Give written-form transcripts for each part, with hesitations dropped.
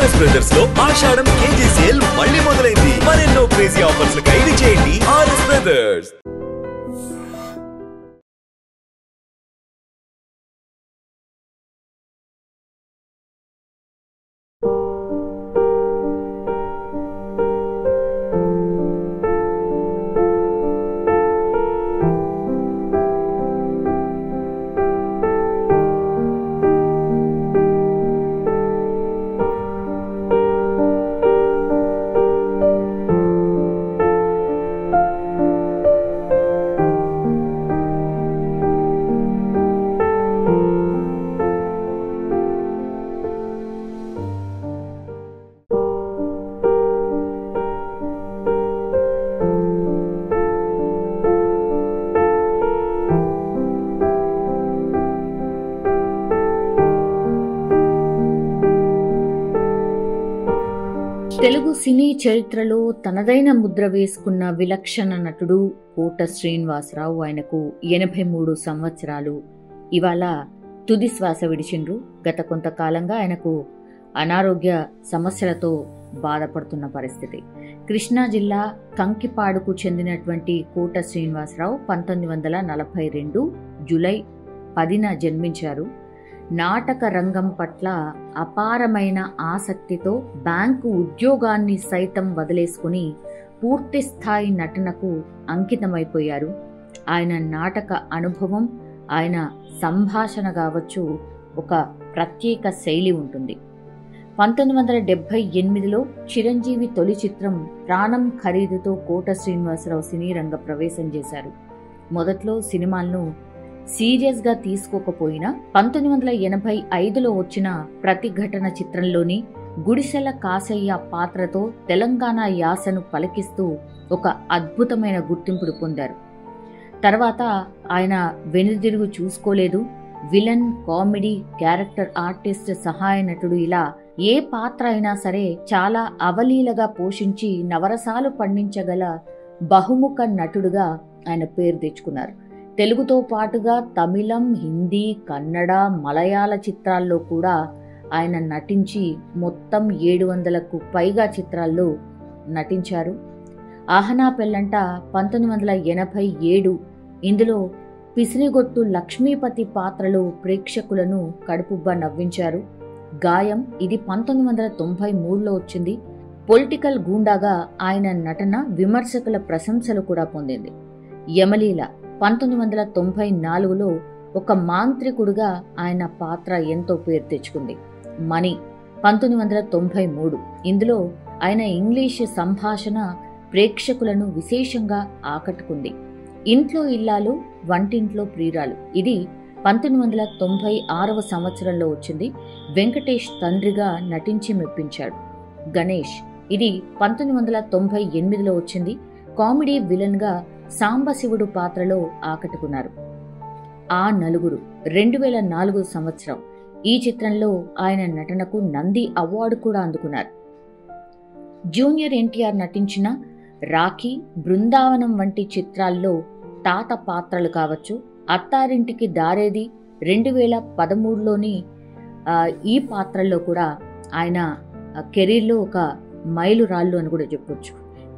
RS brothers లో ఆషాఢం KG sale మళ్ళీ మొదలైంది. మరెన్నో క్రేజీ ఆఫర్స్ ఖైదీ చేయండి ఆర్ఎస్ బ్రదర్స్. తెలుగు సినీ చరిత్రలో తనదైన ముద్ర వేసుకున్న విలక్షణ నటుడు కోట శ్రీనివాసరావు. ఆయనకు 83 సంవత్సరాలు. ఇవాళ తుది శ్వాస విడిచిండ్రు. గత కొంతకాలంగా ఆయనకు అనారోగ్య సమస్యలతో బాధపడుతున్న పరిస్థితి. కృష్ణా జిల్లా కంకిపాడుకు చెందినటువంటి కోట శ్రీనివాసరావు 1942 జూలై 10న జన్మించారు. నాటక రంగం పట్ల అపారమైన ఆసక్తితో బ్యాంకు ఉద్యోగాన్ని సైతం వదిలేసుకుని పూర్తి స్థాయి నటనకు అంకితమైపోయారు. ఆయన నాటక అనుభవం, ఆయన సంభాషణ కావచ్చు, ఒక ప్రత్యేక శైలి ఉంటుంది. 1978లో చిరంజీవి తొలి చిత్రం ప్రాణం ఖరీదుతో కోట శ్రీనివాసరావు సినీ రంగ ప్రవేశం చేశారు. మొదట్లో సినిమాలను సీరియస్ గా తీసుకోకపోయినా 1985లో వచ్చిన ప్రతిఘటన చిత్రంలోని గుడిసెల కాసయ్య పాత్రతో తెలంగాణ యాసను పలికిస్తూ ఒక అద్భుతమైన గుర్తింపును పొందారు. తర్వాత ఆయన వెనుదిరుగు చూసుకోలేదు. విలన్, కామెడీ, క్యారెక్టర్ ఆర్టిస్ట్, సహాయ నటుడు, ఇలా ఏ పాత్ర అయినా సరే చాలా అవలీలగా పోషించి నవరసాలు పండించగల బహుముఖ నటుడుగా ఆయన పేరు తెచ్చుకున్నారు. తెలుగుతో పాటుగా తమిళం, హిందీ, కన్నడ, మలయాళ చిత్రాల్లో కూడా ఆయన నటించి మొత్తం 700కు పైగా చిత్రాల్లో నటించారు. ఆహనా పెళ్ళంట 1987, ఇందులో పిసినిగొట్టు లక్ష్మీపతి పాత్రలో ప్రేక్షకులను కడుపుబ్బా నవ్వించారు. గాయం, ఇది 1993లో వచ్చింది. పొలిటికల్ గూండాగా ఆయన నటన విమర్శకుల ప్రశంసలు కూడా పొందింది. యమలీల 1994లో ఒక మాంత్రికుడుగా ఆయన పాత్ర ఎంతో పేరు తెచ్చుకుంది. మణి 1993, ఇందులో ఆయన ఇంగ్లీష్ సంభాషణ ప్రేక్షకులను విశేషంగా ఆకట్టుకుంది. ఇంట్లో ఇల్లాలు, వంటింట్లో ప్రియురాలు, ఇది 1996వ సంవత్సరంలో వచ్చింది. వెంకటేష్ తండ్రిగా నటించి మెప్పించాడు. గణేష్, ఇది 1998లో వచ్చింది. కామెడీ విలన్ గా సాంబశివుడు పాత్రలో ఆకట్టుకున్నారు. ఆ నలుగురు 2004 సంవత్సరం. ఈ చిత్రంలో ఆయన నటనకు నంది అవార్డు కూడా అందుకున్నారు. జూనియర్ ఎన్టీఆర్ నటించిన రాఖీ, బృందావనం వంటి చిత్రాల్లో తాత పాత్రలు కావచ్చు. అత్తారింటికి దారేది 2013లోని ఈ పాత్రల్లో కూడా ఆయన కెరీర్లో ఒక మైలురాళ్ళు అని కూడా చెప్పొచ్చు.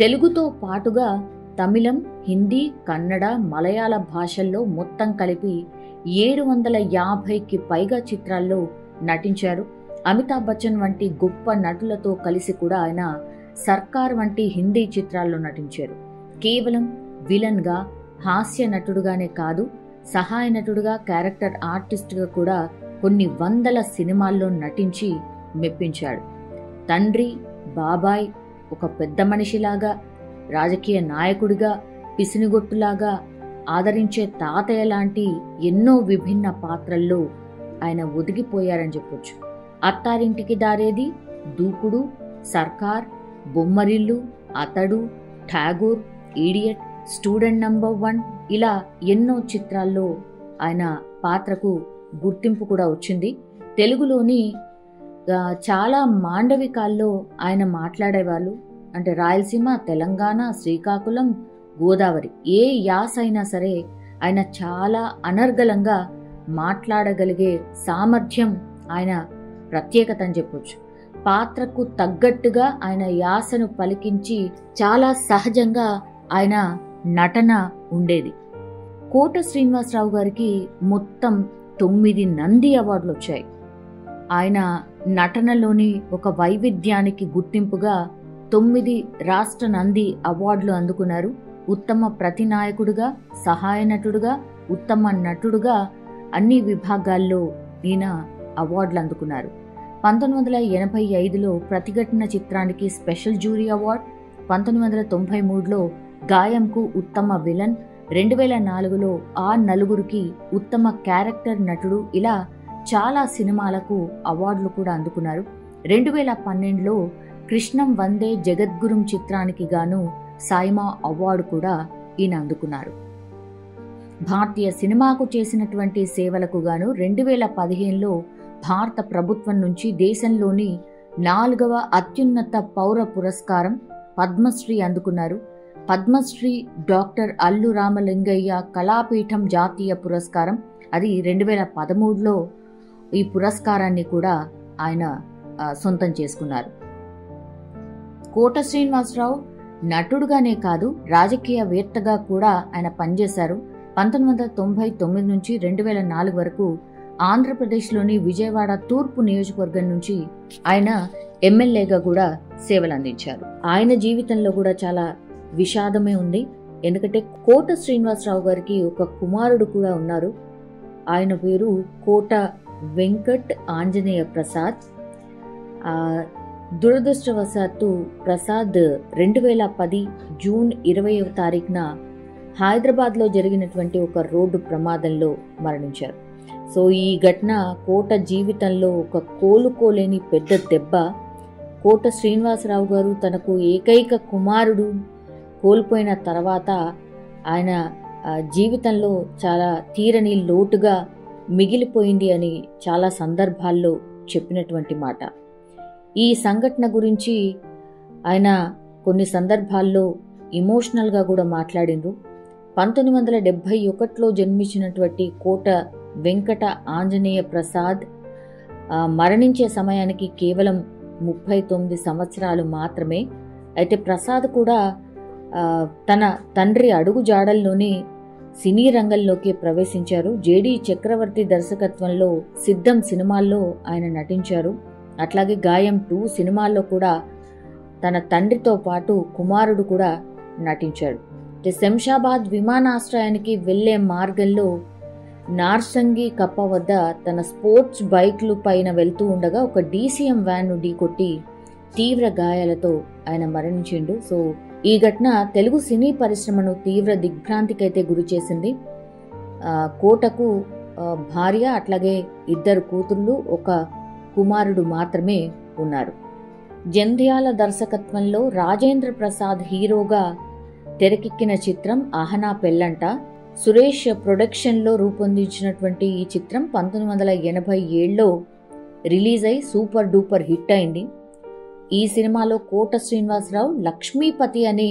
తెలుగుతో పాటుగా తమిళం, హిందీ, కన్నడ, మలయాళ భాషల్లో మొత్తం కలిపి 750కి పైగా చిత్రాల్లో నటించారు. అమితాబ్ బచ్చన్ వంటి గొప్ప నటులతో కలిసి కూడా ఆయన సర్కార్ వంటి హిందీ చిత్రాల్లో నటించారు. కేవలం విలన్ గా, హాస్య నటుడుగానే కాదు, సహాయ నటుడుగా, క్యారెక్టర్ ఆర్టిస్ట్గా కూడా కొన్ని వందల సినిమాల్లో నటించి మెప్పించాడు. తండ్రి, బాబాయ్, ఒక పెద్ద మనిషిలాగా, రాజకీయ నాయకుడిగా, పిసినిగొట్టులాగా, ఆదరించే తాతయ్య లాంటి ఎన్నో విభిన్న పాత్రల్లో ఆయన ఒదిగిపోయారని చెప్పొచ్చు. అత్తారింటికి దారేది, దూకుడు, సర్కార్, బొమ్మరిల్లు, అతడు, ఠాగూర్, ఈడియట్, స్టూడెంట్ నంబర్ 1, ఇలా ఎన్నో చిత్రాల్లో ఆయన పాత్రకు గుర్తింపు కూడా వచ్చింది. తెలుగులోని చాలా మాండవికాల్లో ఆయన మాట్లాడేవాళ్ళు. అంటే రాయలసీమ, తెలంగాణ, శ్రీకాకుళం, గోదావరి, ఏ యాస అయినా సరే ఆయన చాలా అనర్గళంగా మాట్లాడగలిగే సామర్థ్యం ఆయన ప్రత్యేకత అని చెప్పొచ్చు. పాత్రకు తగ్గట్టుగా ఆయన యాసను పలికించి చాలా సహజంగా ఆయన నటన ఉండేది. కోట శ్రీనివాసరావు గారికి మొత్తం 9 నంది అవార్డులు వచ్చాయి. ఆయన నటనలోని ఒక వైవిధ్యానికి గుర్తింపుగా 9 రాష్ట్ర నంది అవార్డులు అందుకున్నారు. ఉత్తమ ప్రతినాయకుడిగా, సహాయ నటుడుగా, ఉత్తమ నటుడుగా అన్ని విభాగాల్లో ఈయన అవార్డులు అందుకున్నారు. 1985లో ప్రతిఘటన చిత్రానికి స్పెషల్ జ్యూరీ అవార్డ్, 1993లో గాయంకు ఉత్తమ విలన్, 2004లో ఆ నలుగురికి ఉత్తమ క్యారెక్టర్ నటుడు, ఇలా చాలా సినిమాలకు అవార్డులు కూడా అందుకున్నారు. 2012లో కృష్ణం వందే జగద్గురుం చిత్రానికి గాను సాయిమా అవార్డు కూడా ఈయన అందుకున్నారు. భారతీయ సినిమాకు చేసినటువంటి సేవలకు గాను 2015లో భారత ప్రభుత్వం నుంచి దేశంలోని 4వ అత్యున్నత పౌర పురస్కారం పద్మశ్రీ అందుకున్నారు. పద్మశ్రీ డాక్టర్ అల్లు రామలింగయ్య కళాపీఠం జాతీయ పురస్కారం, అది 2013లో ఈ పురస్కారాన్ని కూడా ఆయన సొంతం చేసుకున్నారు. కోట శ్రీనివాసరావు నటుడుగానే కాదు, రాజకీయవేత్తగా కూడా ఆయన పనిచేశారు. 1999 నుంచి 2004 వరకు ఆంధ్రప్రదేశ్లోని విజయవాడ తూర్పు నియోజకవర్గం నుంచి ఆయన ఎమ్మెల్యేగా కూడా సేవలు అందించారు. ఆయన జీవితంలో కూడా చాలా విషాదమే ఉంది. ఎందుకంటే కోట శ్రీనివాసరావు గారికి ఒక కుమారుడు కూడా ఉన్నారు. ఆయన పేరు కోట వెంకట్ ఆంజనేయ ప్రసాద్. దురదృష్టవశాత్తు ప్రసాద్ 2010 జూన్ 20వ తారీఖున హైదరాబాద్లో జరిగినటువంటి ఒక రోడ్డు ప్రమాదంలో మరణించారు. సో ఈ ఘటన కోట జీవితంలో ఒక కోలుకోలేని పెద్ద దెబ్బ. కోట శ్రీనివాసరావు గారు తనకు ఏకైక కుమారుడు కోల్పోయిన తర్వాత ఆయన జీవితంలో చాలా తీరని లోటుగా మిగిలిపోయింది అని చాలా సందర్భాల్లో చెప్పినటువంటి మాట. ఈ సంఘటన గురించి ఆయన కొన్ని సందర్భాల్లో ఇమోషనల్గా కూడా మాట్లాడిండ్రు. 1971లో జన్మించినటువంటి కోట వెంకట ఆంజనేయ ప్రసాద్ మరణించే సమయానికి కేవలం 39 సంవత్సరాలు మాత్రమే. అయితే ప్రసాద్ కూడా తన తండ్రి అడుగు జాడల్లోనే సినీ రంగంలోకి ప్రవేశించారు. జేడి చక్రవర్తి దర్శకత్వంలో సిద్ధం సినిమాల్లో ఆయన నటించారు. అట్లాగే గాయం 2 సినిమాల్లో కూడా తన తండ్రితో పాటు కుమారుడు కూడా నటించాడు. శంషాబాద్ విమానాశ్రయానికి వెళ్లే మార్గంలో నార్సంగి కప్ప వద్ద తన స్పోర్ట్స్ బైక్లు పైన వెళ్తూ ఉండగా ఒక డీసీఎం వ్యాన్ను ఢీకొట్టి తీవ్ర గాయాలతో ఆయన మరణించిండు. సో ఈ ఘటన తెలుగు సినీ పరిశ్రమను తీవ్ర దిగ్భ్రాంతికైతే గురి చేసింది. కోటకు భార్య, అట్లాగే 2 కూతుర్లు, ఒక కుమారుడు మాత్రమే ఉన్నారు. జంధ్యాల దర్శకత్వంలో రాజేంద్ర ప్రసాద్ హీరోగా తెరకెక్కిన చిత్రం ఆహనా పెళ్ళంట. సురేష్ ప్రొడక్షన్లో రూపొందించినటువంటి ఈ చిత్రం 1987లో రిలీజ్ అయి సూపర్ డూపర్ హిట్ అయింది. ఈ సినిమాలో కోట శ్రీనివాసరావు లక్ష్మీపతి అనే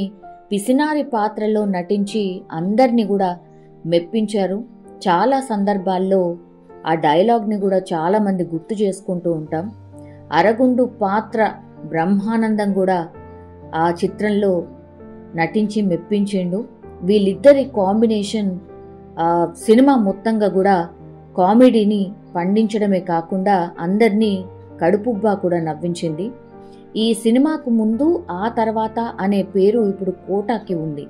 పిసినారి పాత్రలో నటించి అందరినీ కూడా మెప్పించారు. చాలా సందర్భాల్లో ఆ డైలాగ్ని కూడా చాలామంది గుర్తు చేసుకుంటూ ఉంటాం. అరగుండు పాత్ర బ్రహ్మానందం కూడా ఆ చిత్రంలో నటించి మెప్పించిండు. వీళ్ళిద్దరి కాంబినేషన్ సినిమా మొత్తంగా కూడా కామెడీని పండించడమే కాకుండా అందరినీ కడుపుబ్బా కూడా నవ్వించింది. ఈ సినిమాకు ముందు ఆ తర్వాత అనే పేరు ఇప్పుడు కోటాకి ఉంది.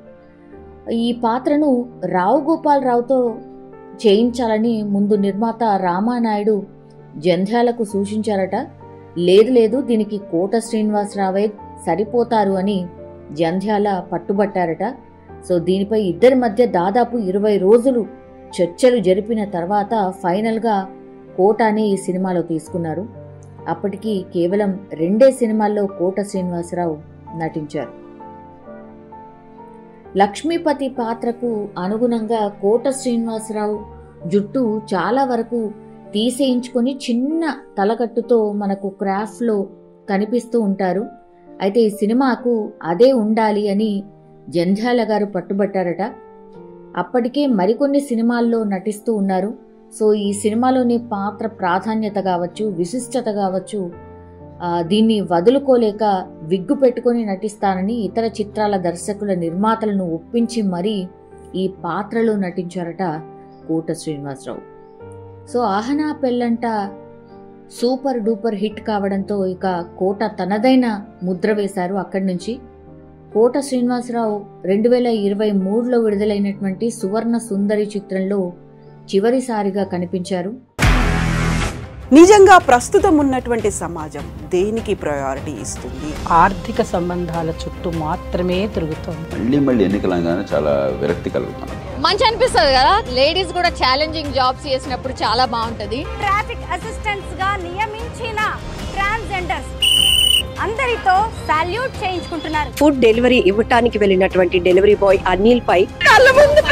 ఈ పాత్రను రావు గోపాలరావుతో చేయించాలని ముందు నిర్మాత రామానాయుడు జంధ్యాలకు సూచించారట. లేదు దీనికి కోట శ్రీనివాసరావే సరిపోతారు అని జంధ్యాల పట్టుబట్టారట. సో దీనిపై ఇద్దరి మధ్య దాదాపు 20 రోజులు చర్చలు జరిపిన తర్వాత ఫైనల్గా కోటాని ఈ సినిమాలో తీసుకున్నారు. అప్పటికి కేవలం 2 సినిమాల్లో కోట శ్రీనివాసరావు నటించారు. లక్ష్మీపతి పాత్రకు అనుగుణంగా కోట శ్రీనివాసరావు జుట్టు చాలా వరకు తీసేయించుకొని చిన్న తలకట్టుతో మనకు క్రాఫ్ట్లో కనిపిస్తూ ఉంటారు. అయితే ఈ సినిమాకు అదే ఉండాలి అని జంధ్యాల గారు పట్టుబట్టారట. అప్పటికే మరికొన్ని సినిమాల్లో నటిస్తూ ఉన్నారు. సో ఈ సినిమాలోని పాత్ర ప్రాధాన్యత కావచ్చు, విశిష్టత కావచ్చు, దీన్ని వదులుకోలేక విగ్గు పెట్టుకొని నటిస్తానని ఇతర చిత్రాల దర్శకుల నిర్మాతలను ఒప్పించి మరీ ఈ పాత్రలో నటించారట కోట శ్రీనివాసరావు. సో ఆహనా పెళ్ళంట సూపర్ డూపర్ హిట్ కావడంతో ఇక కోట తనదైన ముద్ర వేశారు. అక్కడి నుంచి కోట శ్రీనివాసరావు 2023లో విడుదలైనటువంటి సువర్ణ సుందరి చిత్రంలో చివరిసారిగా కనిపించారు. నిజంగా ప్రస్తుతం ఉన్నటువంటి సమాజం దేనికి ప్రయారిటీ ఇస్తుంది? ఆర్థిక సంబంధాల చుట్టూ మాత్రమే తిరుగుతోంది. మళ్ళీ ఎన్నికలంగానే చాలా విరక్తి కలుగుతున్నాం. మంచి అనిపిస్తుంది కదా, లేడీస్ కూడా ఛాలెంజింగ్ జాబ్స్ చేసినప్పుడు చాలా బాగుంటది. ట్రాఫిక్ అసిస్టెంట్స్ గా నియమించిన ట్రాన్స్జెండర్స్ అందరితో సాల్యూట్ చేయించుకుంటున్నారు. ఫుడ్ డెలివరీ ఇవ్వటానికి వెళ్ళినటువంటి డెలివరీ బాయ్ అనిల్ పై కళ్ళ ముందు